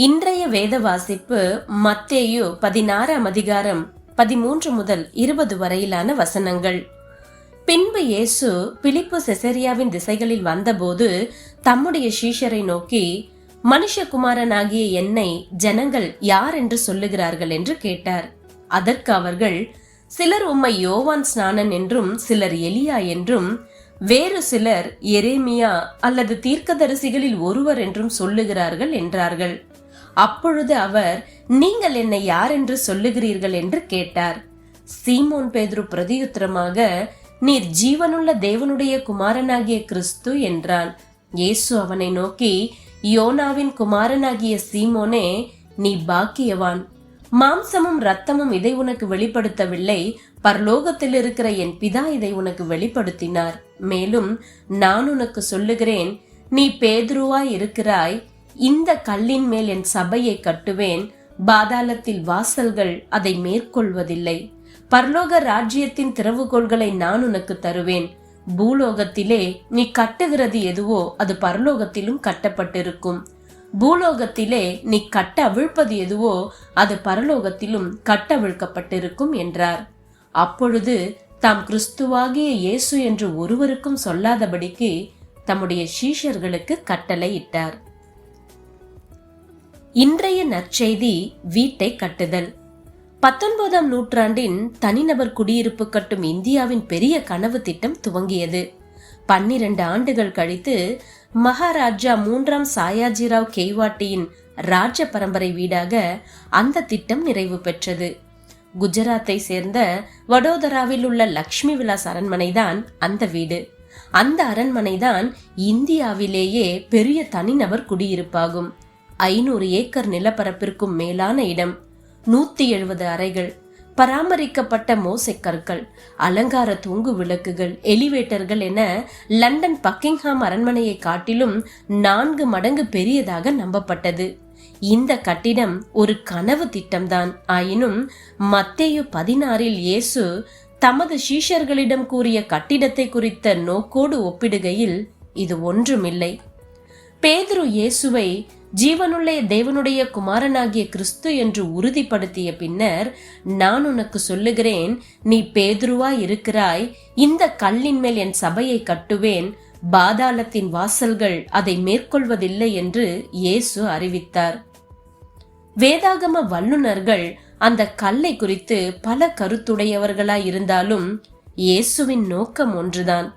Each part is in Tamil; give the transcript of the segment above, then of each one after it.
இன்றைய வேத வாசிப்பு மத்தேயு 16ஆம் அதிகாரம் 13 முதல் 20 வரையிலான வசனங்கள். பின்பு இயேசு பிலிப்பு செசரியாவின் திசைகளில் வந்தபோது தம்முடைய சீஷரை நோக்கி, மனுஷகுமாரனாகிய என்னை ஜனங்கள் யார் என்று சொல்லுகிறார்கள் என்று கேட்டார். அதற்கு அவர்கள், சிலர் உம்மை யோவான் ஸ்நானன் என்றும், சிலர் எலியா என்றும், வேறு சிலர் எரேமியா அல்லது தீர்க்கதரிசிகளில் ஒருவர் என்றும் சொல்லுகிறார்கள் என்றார்கள். அப்பொழுது அவர், நீங்கள் என்னை யார் என்று சொல்லுகிறீர்கள் என்று கேட்டார். சீமோன் பேதுரு பிரதியுத்தரமாக, நீர் ஜீவனுள்ள தேவனுடைய குமாரனாகிய கிறிஸ்து என்றான். இயேசு அவனை நோக்கி, யோனாவின் குமாரனாகிய சீமோனே, நீ பாக்கியவான். மாம்சமும் இரத்தமும் இதை உனக்கு வெளிப்படுத்தவில்லை, பரலோகத்தில் இருக்கிற என் பிதா இதை உனக்கு வெளிப்படுத்தினார். மேலும் நான் உனக்கு சொல்லுகிறேன், நீ பேதுருவாய் இருக்கிறாய், இந்த கல்லின் மேல் என் சபையை கட்டுவேன், பாதாளத்தில் வாசல்கள் அதை மேற்கொள்வதில்லை. பரலோக ராஜ்யத்தின் திறவுகோள்களை நான் உனக்கு தருவேன். பூலோகத்திலே நீ கட்டுகிறது எதுவோ அது பரலோகத்திலும் கட்டப்பட்டிருக்கும், பூலோகத்திலே நீ கட்ட அவிழ்ப்பது எதுவோ அது பரலோகத்திலும் கட்டவிழ்க்கப்பட்டிருக்கும் என்றார். அப்பொழுது தாம் கிறிஸ்துவாகிய இயேசு என்று ஒருவருக்கும் சொல்லாதபடிக்கு தம்முடைய சீஷர்களுக்கு கட்டளை இட்டார். இன்றைய நற்செய்தி வீட்டை கட்டுதல். 19ஆம் நூற்றாண்டின் தனிநபர் குடியிருப்பு கட்டும் இந்தியாவின் பெரிய கனவு திட்டம் துவங்கியது. 12 ஆண்டுகள் கழித்து மகாராஜா 3ஆம் சாயாஜிராவ் கெய்வாட்டியின் ராஜ பரம்பரை வீடாக அந்த திட்டம் நிறைவு பெற்றது. குஜராத்தை சேர்ந்த வடோதராவில் உள்ள லக்ஷ்மி விலாஸ் அரண்மனைதான் அந்த வீடு. அந்த அரண்மனைதான் இந்தியாவிலேயே பெரிய தனிநபர் குடியிருப்பாகும். 500 ஏக்கர் நிலப்பரப்பிற்கும் மேலான இடம், 170 அறைகள், பராமரிக்கப்பட்ட மோசைக்கற்கள், அலங்கார தூங்கு விளக்குகள், எலிவேட்டர்கள் என லண்டன் பக்கிங்ஹாம் அரண்மனையை காட்டிலும் 4 மடங்கு பெரியதாக நம்பப்பட்டது. இந்த கட்டிடம் ஒரு கனவு திட்டம்தான். ஆயினும் மத்தேயு 16இல் இயேசு தமது சீஷர்களிடம் கூறிய கட்டிடத்தை குறித்த நோக்கோடு ஒப்பிடுகையில் இது ஒன்றுமில்லை. பேதுரு இயேசுவை ஜீவனுள்ள தேவனுடைய குமாரனாகிய கிறிஸ்து என்று உறுதிப்படுத்திய பின்னர், நான் உனக்கு சொல்லுகிறேன், நீ பேதுருவாய் இருக்கிறாய், இந்த கல்லின் மேல் என் சபையை கட்டுவேன், பாதாளத்தின் வாசல்கள் அதை மேற்கொள்வதில்லை என்று இயேசு அறிவித்தார். வேதாகம வல்லுநர்கள் அந்த கல்லை குறித்து பல கருத்துடையவர்களாய் இருந்தாலும் இயேசுவின் நோக்கம் ஒன்றுதான்.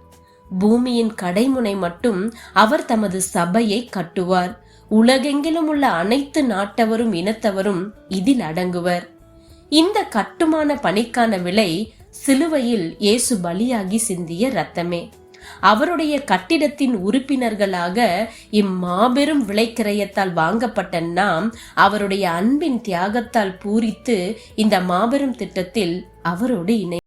பூமியின் கடைமுனை மட்டும் அவர் தமது சபையை கட்டுவார். உலகெங்கிலும் உள்ள அனைத்து நாட்டவரும் இனத்தவரும் இதில் அடங்குவர். இந்த கட்டுமான பணிக்கான விலை சிலுவையில் இயேசு பலியாகி சிந்திய இரத்தமே. அவருடைய கட்டிடத்தின் உறுப்பினர்களாக இம்மாபெரும் விலைக்கிரயத்தால் வாங்கப்பட்ட நாம் அவருடைய அன்பின் தியாகத்தால் பூரித்து இந்த மாபெரும் திட்டத்தில் அவரோடு இணை